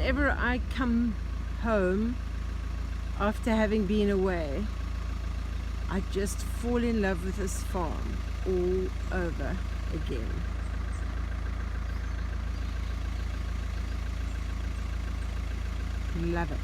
whenever I come home after having been away, I just fall in love with this farm all over again. Love it.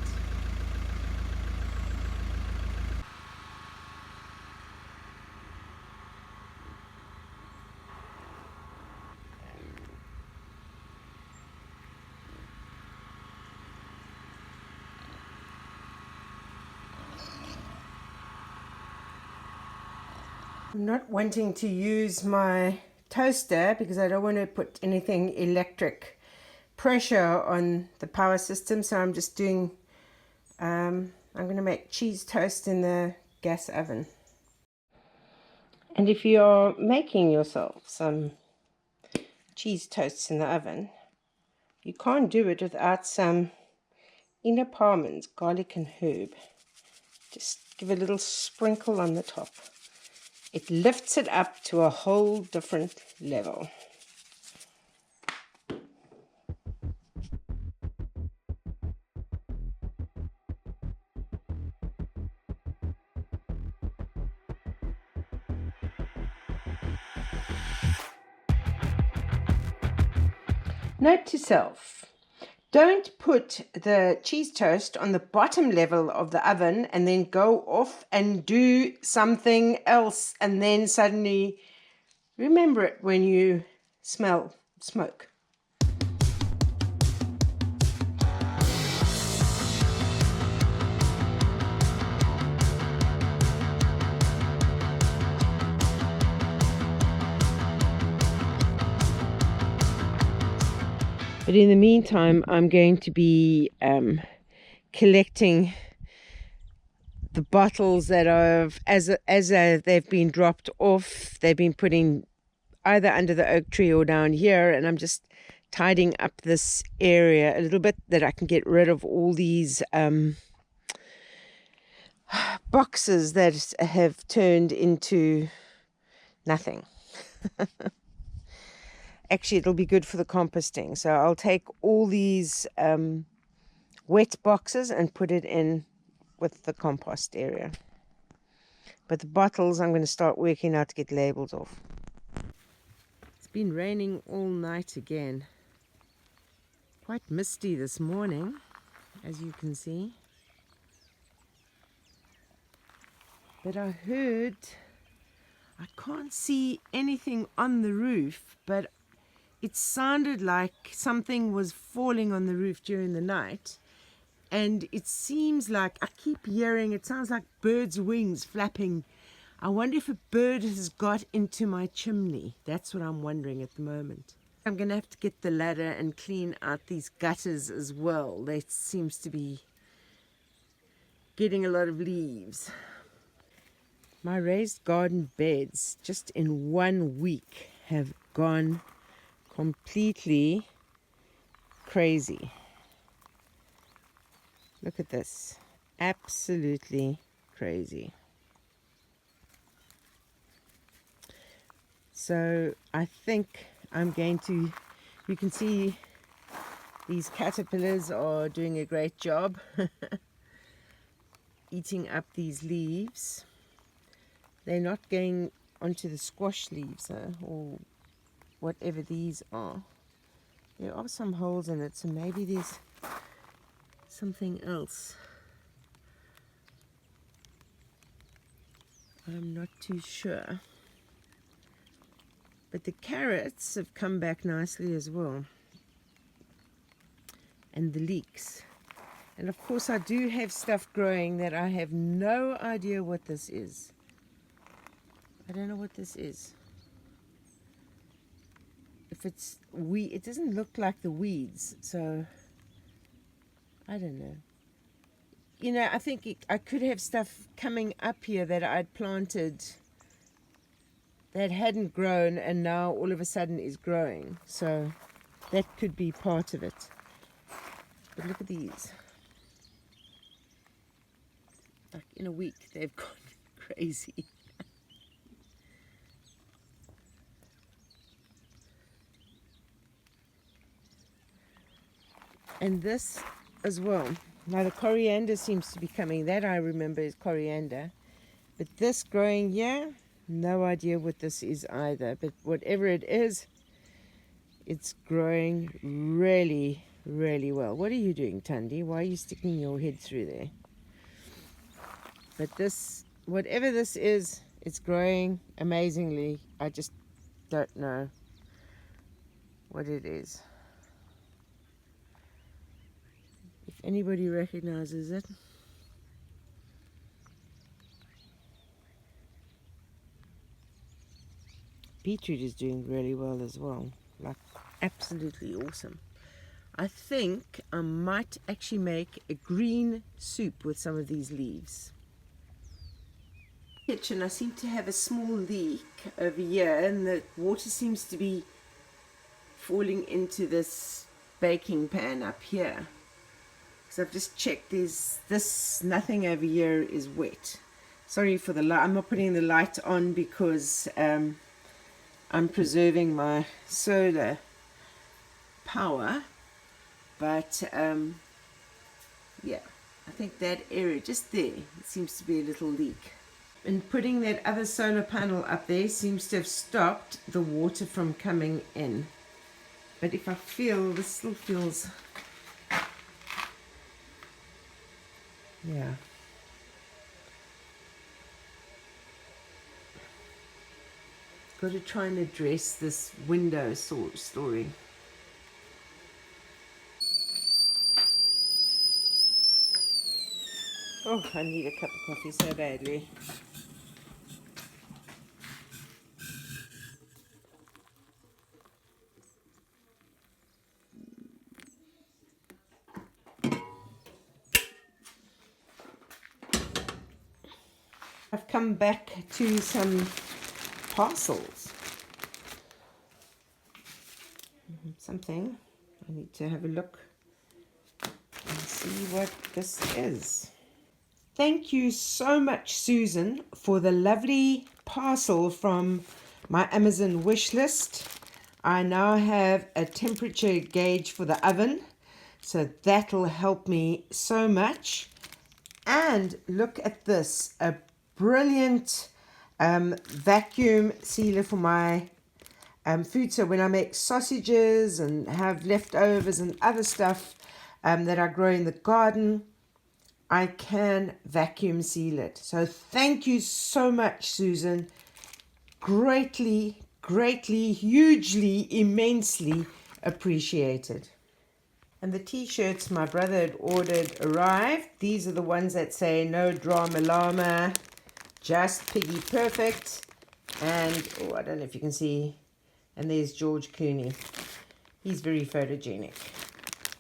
I'm not wanting to use my toaster because I don't want to put anything electric pressure on the power system, so I'm just doing I'm going to make cheese toast in the gas oven. And if you're making yourself some cheese toasts in the oven, you can't do it without some inner Parman's garlic and herb. Just give a little sprinkle on the top. It lifts it up to a whole different level. Note to self, don't put the cheese toast on the bottom level of the oven and then go off and do something else and then suddenly remember it when you smell smoke. But in the meantime, I'm going to be collecting the bottles that have, as they've been dropped off, they've been putting either under the oak tree or down here, and I'm just tidying up this area a little bit that I can get rid of all these boxes that have turned into nothing. Actually, it'll be good for the composting. So I'll take all these wet boxes and put it in with the compost area. But the bottles, I'm going to start working out to get labels off. It's been raining all night again. Quite misty this morning, as you can see. But I heard, I can't see anything on the roof, but it sounded like something was falling on the roof during the night. And it seems like, I keep hearing, it sounds like birds' wings flapping. I wonder if a bird has got into my chimney. That's what I'm wondering at the moment. I'm going to have to get the ladder and clean out these gutters as well. They seems to be getting a lot of leaves. My raised garden beds, just in 1 week, have gone completely crazy. Look at this. Absolutely crazy. So I think I'm going to, you can see these caterpillars are doing a great job eating up these leaves. They're not going onto the squash leaves or whatever these are. There are some holes in it, so maybe there's something else. I'm not too sure. But the carrots have come back nicely as well. And the leeks. And of course I do have stuff growing that I have no idea what this is. I don't know what this is. If it's weed, it doesn't look like the weeds, so I don't know. You know, I think I could have stuff coming up here that I'd planted that hadn't grown and now all of a sudden is growing. So that could be part of it. But look at these. Like in a week they've gone crazy. And this as well. Now the coriander seems to be coming. That I remember is coriander. But this growing here, no idea what this is either. But whatever it is, it's growing really, really well. What are you doing, Tundi? Why are you sticking your head through there? But this, whatever this is, it's growing amazingly. I just don't know what it is. If anybody recognizes it. Beetroot is doing really well as well. Like, absolutely awesome. I think I might actually make a green soup with some of these leaves. Kitchen, I seem to have a small leak over here, and the water seems to be falling into this baking pan up here. So I've just checked, nothing over here is wet. Sorry for the light. I'm not putting the light on because I'm preserving my solar power. But yeah, I think that area just there, it seems to be a little leak. And putting that other solar panel up there seems to have stopped the water from coming in. But if I feel, this still feels, yeah. Got to try and address this window story. Oh, I need a cup of coffee so badly. I've come back to some parcels. Something. I need to have a look and see what this is. Thank you so much, Susan, for the lovely parcel from my Amazon wish list. I now have a temperature gauge for the oven, so that'll help me so much. And look at this, a brilliant vacuum sealer for my food. So when I make sausages and have leftovers and other stuff that I grow in the garden, I can vacuum seal it. So thank you so much, Susan. Greatly, greatly, hugely, immensely appreciated. And the t-shirts my brother had ordered arrived. These are the ones that say no drama llama, just piggy perfect. And, oh, I don't know if you can see. And there's George Clooney. He's very photogenic.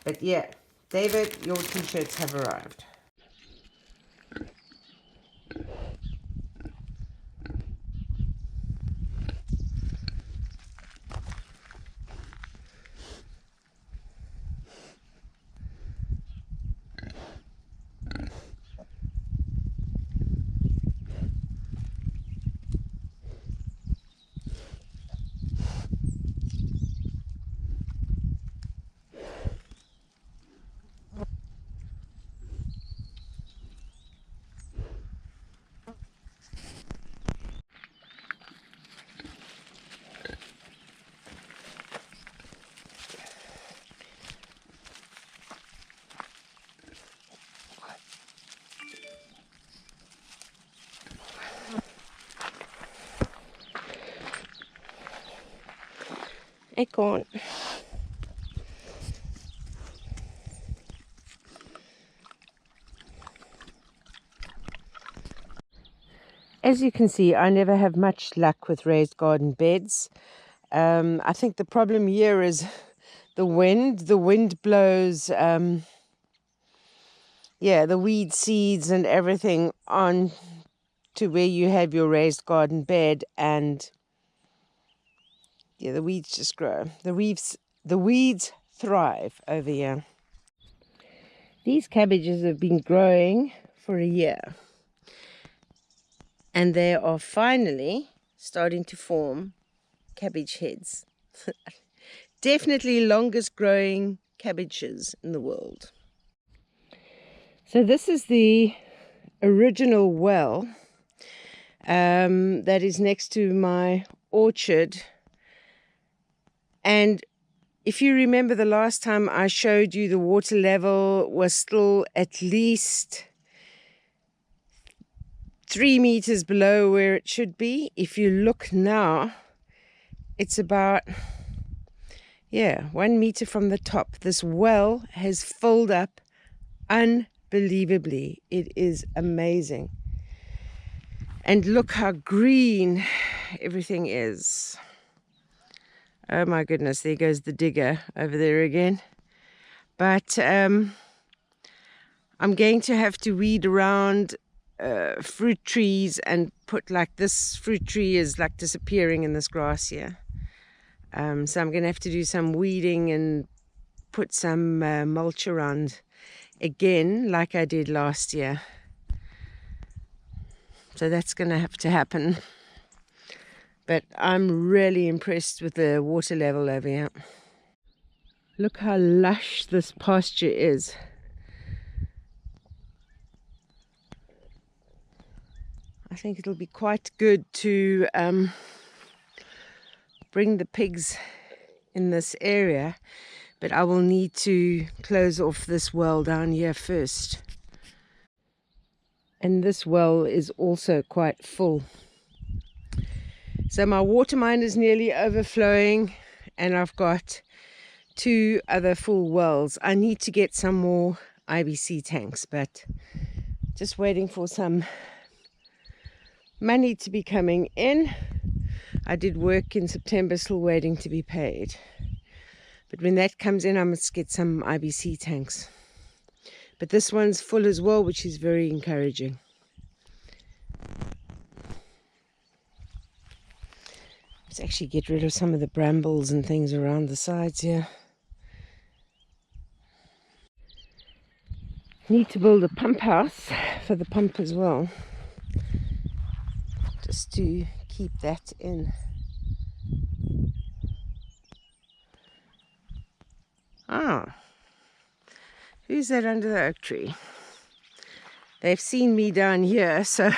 But yeah, David, your t-shirts have arrived. Acorn. As you can see, I never have much luck with raised garden beds. I think the problem here is the wind. The wind blows, the weed seeds and everything on to where you have your raised garden bed, and yeah, the weeds just grow. The weeds thrive over here. These cabbages have been growing for a year, and they are finally starting to form cabbage heads. Definitely longest growing cabbages in the world. So this is the original well that is next to my orchard. And if you remember the last time I showed you, the water level was still at least 3 meters below where it should be. If you look now, it's about 1 meter from the top. This well has filled up unbelievably. It is amazing. And look how green everything is. Oh my goodness, there goes the digger over there again. But I'm going to have to weed around fruit trees and put, like, this fruit tree is like disappearing in this grass here. So I'm going to have to do some weeding and put some mulch around again like I did last year. So that's going to have to happen. But I'm really impressed with the water level over here. Look how lush this pasture is. I think it'll be quite good to bring the pigs in this area, but I will need to close off this well down here first. And this well is also quite full. So my water mine is nearly overflowing, and I've got 2 other full wells. I need to get some more IBC tanks, but just waiting for some money to be coming in. I did work in September, still waiting to be paid. But when that comes in, I must get some IBC tanks. But this one's full as well, which is very encouraging. Let's actually get rid of some of the brambles and things around the sides here. Need to build a pump house for the pump as well, just to keep that in. Ah, who's that under the oak tree? They've seen me down here, so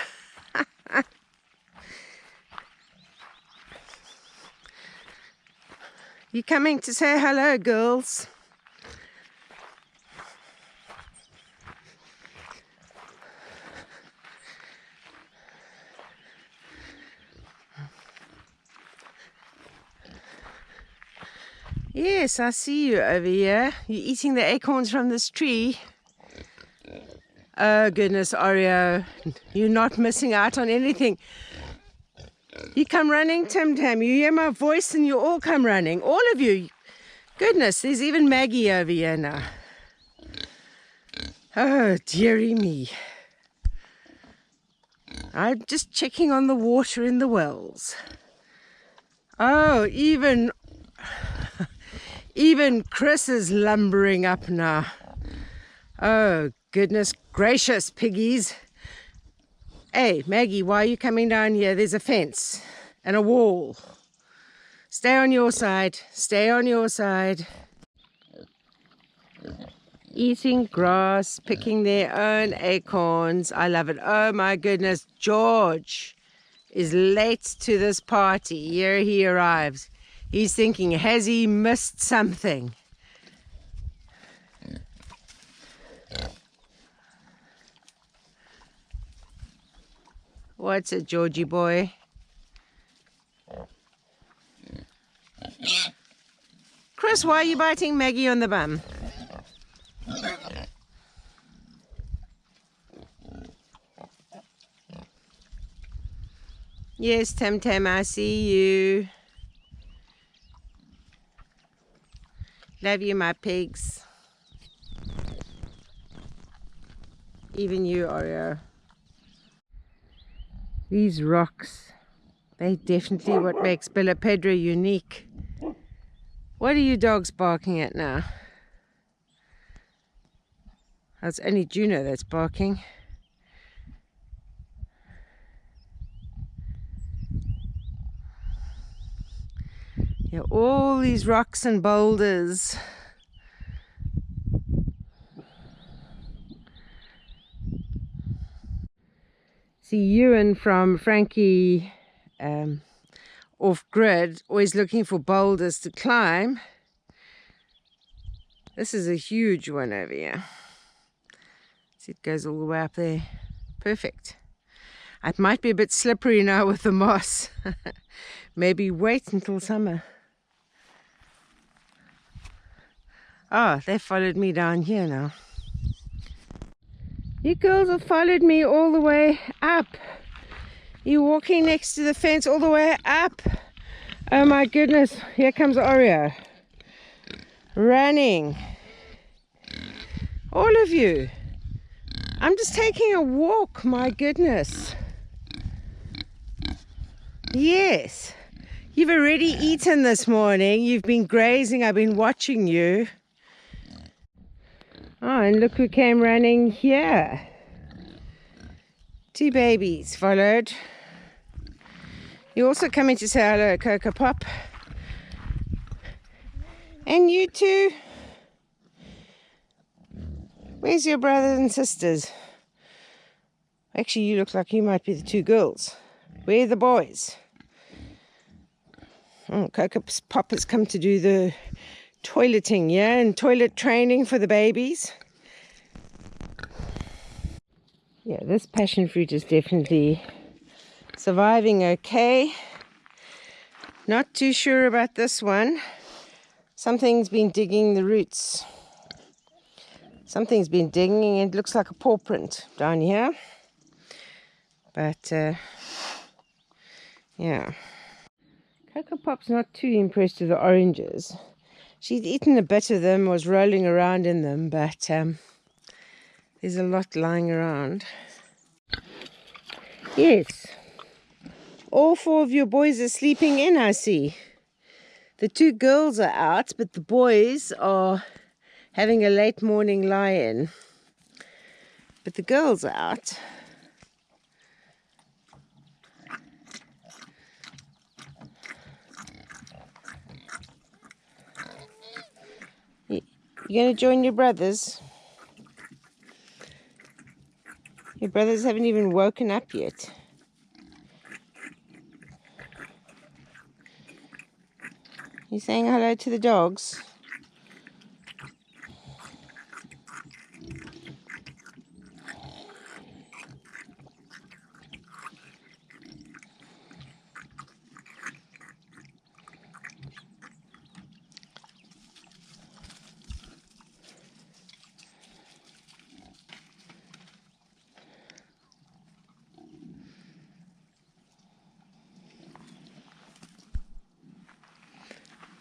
you coming to say hello, girls? Yes, I see you over here. You're eating the acorns from this tree. Oh goodness, Oreo, you're not missing out on anything. You come running, Tim Tam. You hear my voice and you all come running. All of you. Goodness, there's even Maggie over here now. Oh, dearie me. I'm just checking on the water in the wells. Oh, even Chris is lumbering up now. Oh, goodness gracious, piggies. Hey, Maggie, why are you coming down here? There's a fence and a wall. Stay on your side. Stay on your side. Eating grass, picking their own acorns. I love it. Oh, my goodness. George is late to this party. Here he arrives. He's thinking, has he missed something? What's it, Georgie boy? Chris, why are you biting Maggie on the bum? Yes, Tam Tam, I see you. Love you, my pigs. Even you, Oreo. These rocks, they're definitely what makes Bella Pedra unique. What are you dogs barking at now? It's only Juno that's barking. Yeah, all these rocks and boulders See, Ewan from Frankie Off Grid, always looking for boulders to climb. This is a huge one over here. See, it goes all the way up there. Perfect. It might be a bit slippery now with the moss. Maybe wait until summer. Oh, they followed me down here now. You girls have followed me all the way up. You're walking next to the fence all the way up. Oh my goodness, here comes Oreo. Running. All of you. I'm just taking a walk, my goodness. Yes. You've already eaten this morning. You've been grazing. I've been watching you. Oh, and look who came running here. 2 babies followed. You're also coming to say hello, Coco Pop. And you too. Where's your brothers and sisters? Actually, you look like you might be the 2 girls. Where are the boys? Oh, Coco Pop has come to do the toileting, yeah, and toilet training for the babies. Yeah, this passion fruit is definitely surviving okay. Not too sure about this one. Something's been digging the roots. Something's been digging, and it looks like a paw print down here. But, yeah. Coco Pop's not too impressed with the oranges. She'd eaten a bit of them, was rolling around in them, but there's a lot lying around. Yes. All 4 of your boys are sleeping in, I see. The 2 girls are out, but the boys are having a late morning lie-in. But the girls are out. You're going to join your brothers? Your brothers haven't even woken up yet. You saying hello to the dogs?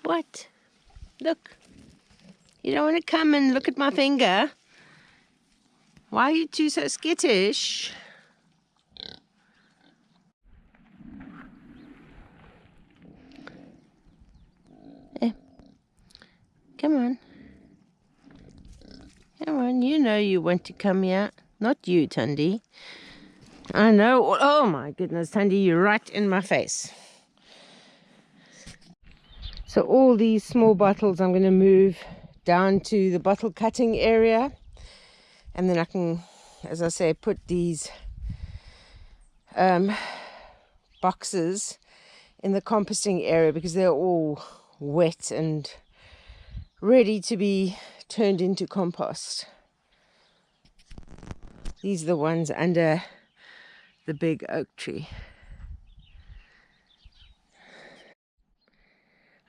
What? Look. You don't want to come and look at my finger? Why are you 2 so skittish? Come on. Come on, you know you want to come here. Not you, Tundi. I know. Oh my goodness, Tundi, you're right in my face. So all these small bottles I'm going to move down to the bottle cutting area. And then I can, as I say, put these boxes in the composting area because they're all wet and ready to be turned into compost. These are the ones under the big oak tree.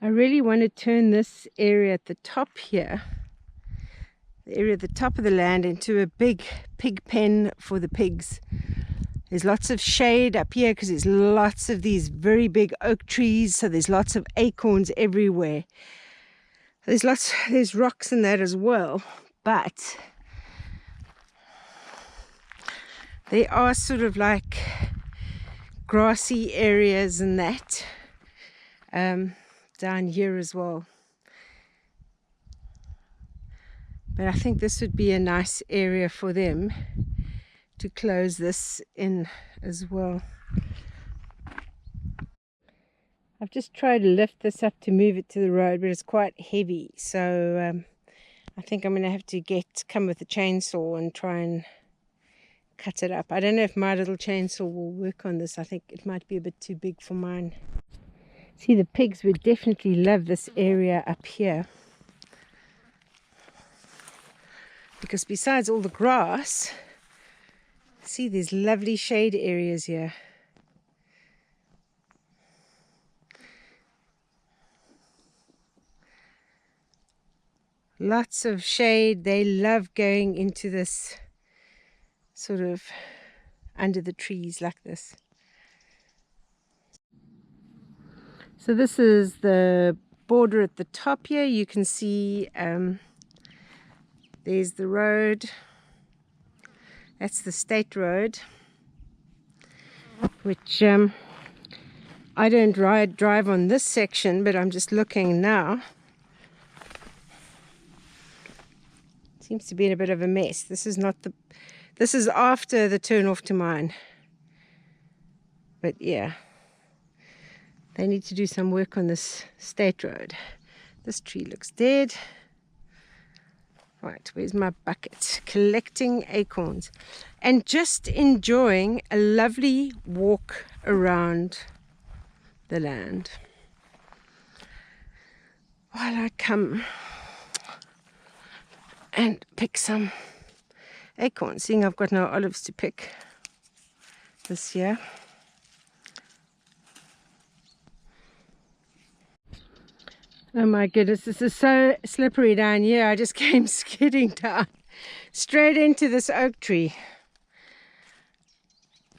I really want to turn this area at the top here, the area at the top of the land, into a big pig pen for the pigs. There's lots of shade up here because there's lots of these very big oak trees, so there's lots of acorns everywhere. There's rocks in that as well, but there are sort of like grassy areas and that down here as well. But I think this would be a nice area for them to close this in as well. I've just tried to lift this up to move it to the road, but it's quite heavy, so I think I'm going to have to come with a chainsaw and try and cut it up. I don't know if my little chainsaw will work on this. I think it might be a bit too big for mine. See, the pigs would definitely love this area up here, because besides all the grass, see, there's lovely shade areas here. Lots of shade. They love going into this sort of under the trees like this. So this is the border at the top here. You can see there's the road. That's the state road, which I don't drive on this section, but I'm just looking now. Seems to be in a bit of a mess. This is after the turn off to mine. But yeah, they need to do some work on this state road. This tree looks dead. Right, where's my bucket? Collecting acorns and just enjoying a lovely walk around the land while I come and pick some acorns, seeing I've got no olives to pick this year. Oh my goodness, this is so slippery down here. I just came skidding down straight into this oak tree.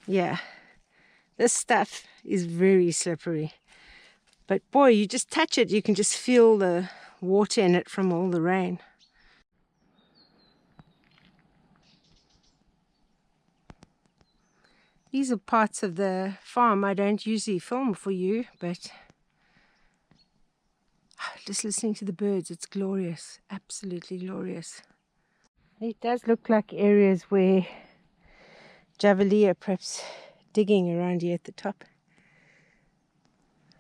Yeah, this stuff is very slippery. But boy, you just touch it, you can just feel the water in it from all the rain. These are parts of the farm I don't usually film for you, but just listening to the birds, it's glorious, absolutely glorious. It does look like areas where javeli are perhaps digging around here at the top.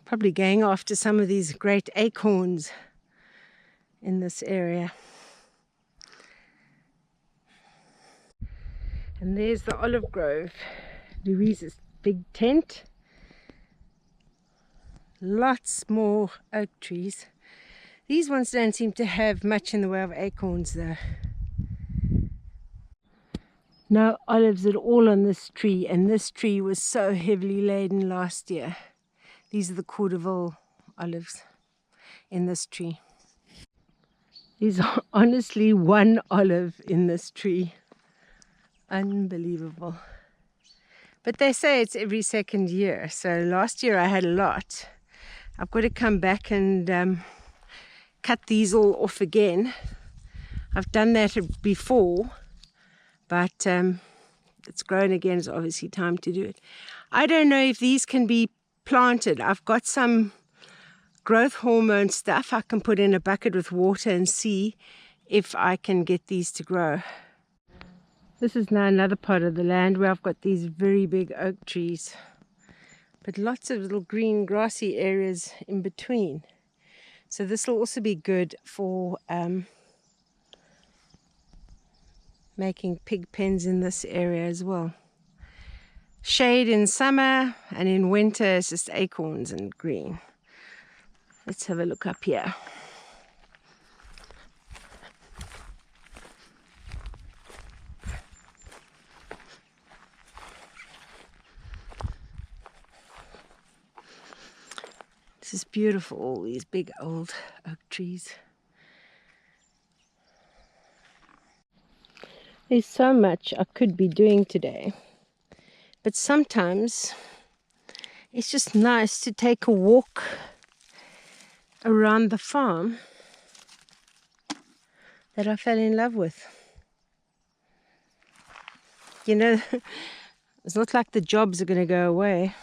Probably going after some of these great acorns in this area. And there's the olive grove, Louise's big tent. Lots more oak trees. These ones don't seem to have much in the way of acorns though. No olives at all on this tree, and this tree was so heavily laden last year. These are the Cordoville olives in this tree. There's honestly one olive in this tree. Unbelievable. But they say it's every second year, so last year I had a lot. I've got to come back and cut these all off again. I've done that before, but it's grown again. It's obviously time to do it. I don't know if these can be planted. I've got some growth hormone stuff I can put in a bucket with water and see if I can get these to grow. This is now another part of the land where I've got these very big oak trees, but lots of little green grassy areas in between. So this will also be good for making pig pens in this area as well. Shade in summer, and in winter it's just acorns and green. Let's have a look up here. This is beautiful, all these big old oak trees. There's so much I could be doing today, but sometimes it's just nice to take a walk around the farm that I fell in love with. You know, it's not like the jobs are going to go away.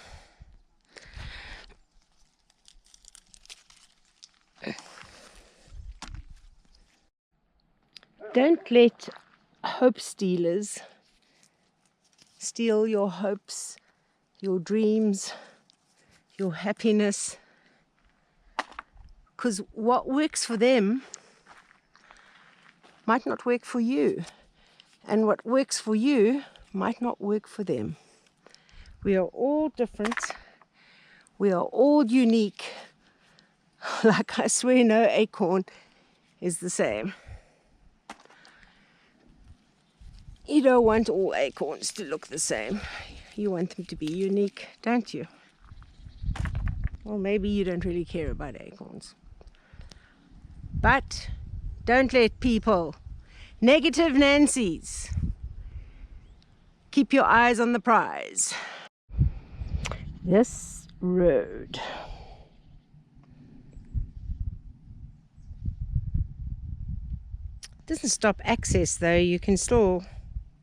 Don't let hope stealers steal your hopes, your dreams, your happiness. Because what works for them might not work for you. And what works for you might not work for them. We are all different. We are all unique. Like, I swear no acorn is the same. You don't want all acorns to look the same. You want them to be unique, don't you? Well, maybe you don't really care about acorns. But don't let people, negative Nancys, keep your eyes on the prize. This road. Doesn't stop access though. You can still,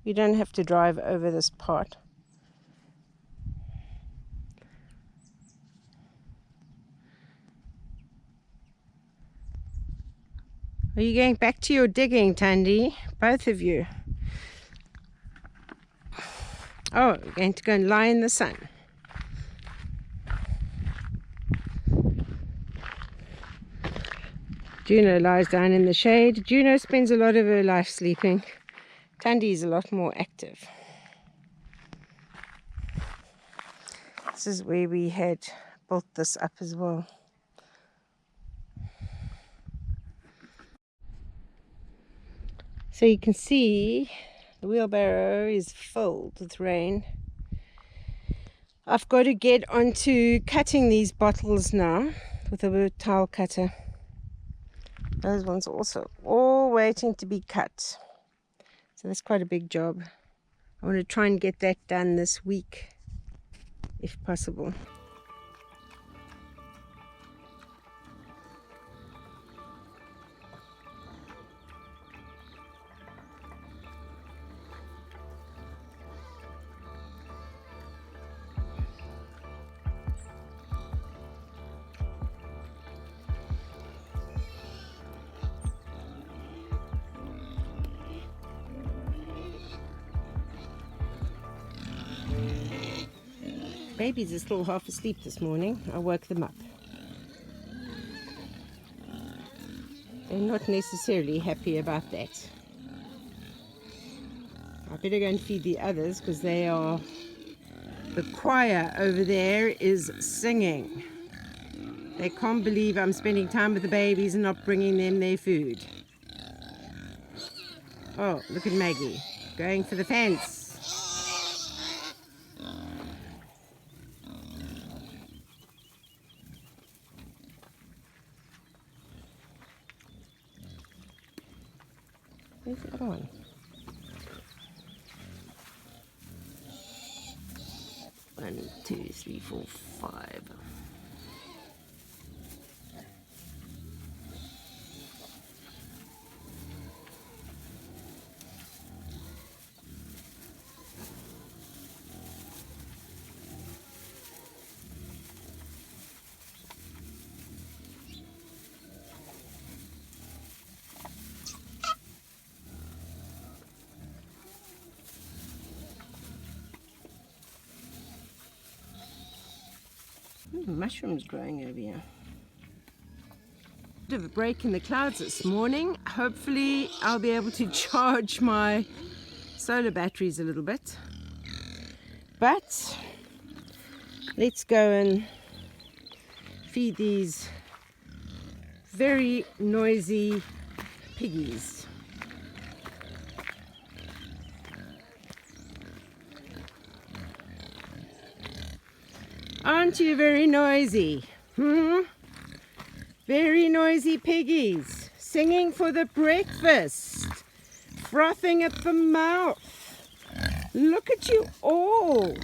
you don't have to drive over this part. Are you going back to your digging, Tandy? Both of you. Oh, we're going to go and lie in the sun. Juno lies down in the shade. Juno spends a lot of her life sleeping. Tandy is a lot more active. This is where we had built this up as well. So you can see the wheelbarrow is filled with rain. I've got to get onto cutting these bottles now with a towel cutter. Those ones also all waiting to be cut. So that's quite a big job. I want to try and get that done this week, if possible. Babies are still half asleep this morning. I woke them up. They're not necessarily happy about that. I better go and feed the others because they are... The choir over there is singing. They can't believe I'm spending time with the babies and not bringing them their food. Oh, look at Maggie going for the fence. Where's the other one? 1, 2, 3, 4, 5. Mushrooms growing over here. Bit of a break in the clouds this morning. Hopefully I'll be able to charge my solar batteries a little bit. But let's go and feed these very noisy piggies. Aren't you very noisy? Very noisy piggies, singing for the breakfast, frothing at the mouth. Look at you all.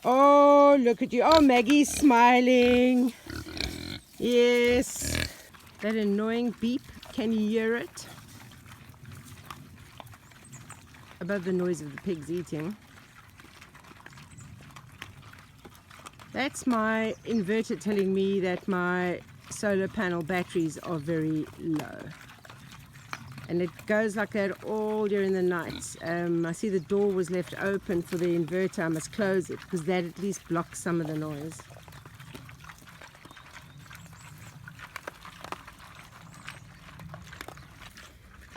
Oh, look at you. Oh, Maggie's smiling. Yes. That annoying beep, can you hear it? Above the noise of the pigs eating. That's my inverter telling me that my solar panel batteries are very low. And it goes like that all during the night. I see the door was left open for the inverter. I must close it because that at least blocks some of the noise.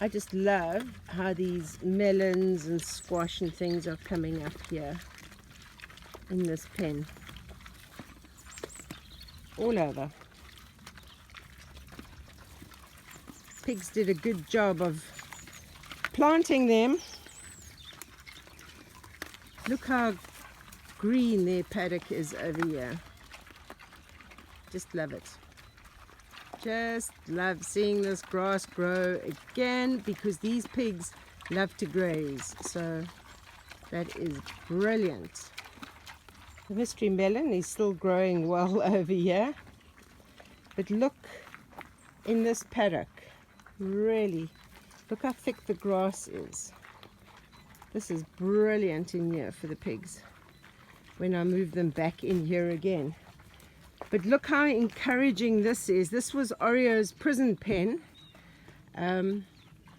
I just love how these melons and squash and things are coming up here in this pen. All over. Pigs did a good job of planting them. Look how green their paddock is over here. Just love it. Just love seeing this grass grow again, because these pigs love to graze. So that is brilliant. The mystery melon is still growing well over here. But look in this paddock. Really, look how thick the grass is. This is brilliant in here for the pigs when I move them back in here again. But look how encouraging this is. This was Oreo's prison pen, and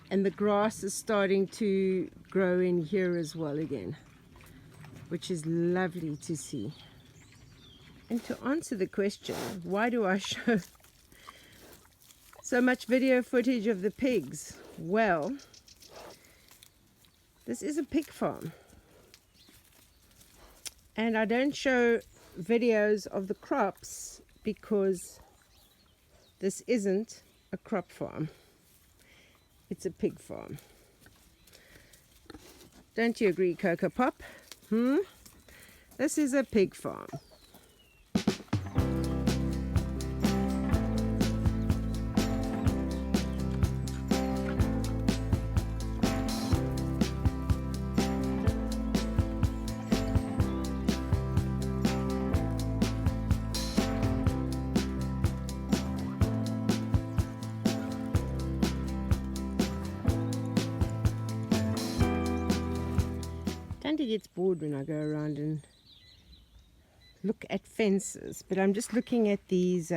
the grass is starting to grow in here as well again, which is lovely to see. And to answer the question, why do I show so much video footage of the pigs? Well, this is a pig farm, and I don't show videos of the crops because this isn't a crop farm, it's a pig farm. Don't you agree, Coco Pop? This is a pig farm. Tandy gets bored when I go around and look at fences, but I'm just looking at these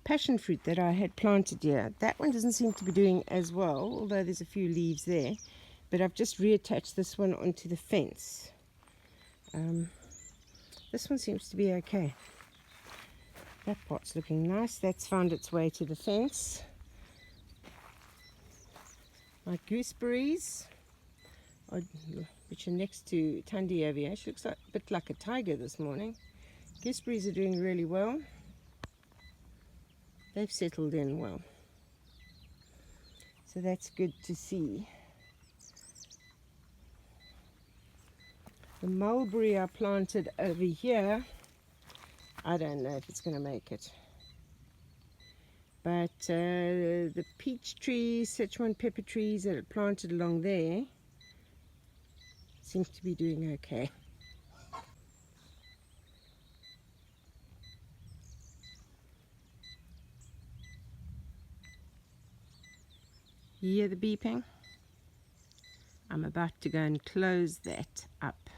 passion fruit that I had planted here. That one doesn't seem to be doing as well, although there's a few leaves there, but I've just reattached this one onto the fence. This one seems to be okay. That part's looking nice. That's found its way to the fence. My gooseberries, which are next to Tandy over here. She looks like, a bit like a tiger this morning. Gooseberries are doing really well. They've settled in well. So that's good to see. The mulberry I planted over here, I don't know if it's going to make it. But the peach trees, Szechuan pepper trees that are planted along there seems to be doing okay. You hear the beeping? I'm about to go and close that up.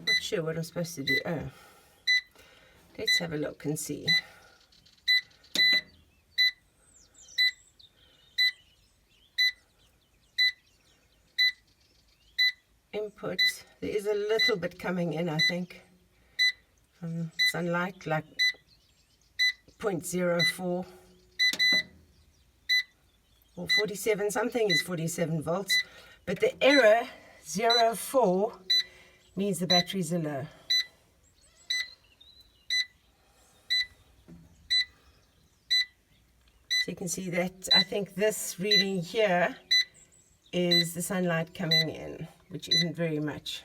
Not sure what I'm supposed to do. Oh. Let's have a look and see. Input. There is a little bit coming in, I think, from sunlight, like 0.04 or 47. Something is 47 volts, but the error 04 means the batteries are low. So you can see that I think this reading here is the sunlight coming in, which isn't very much.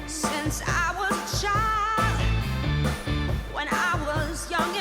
Since I was a child, when I was young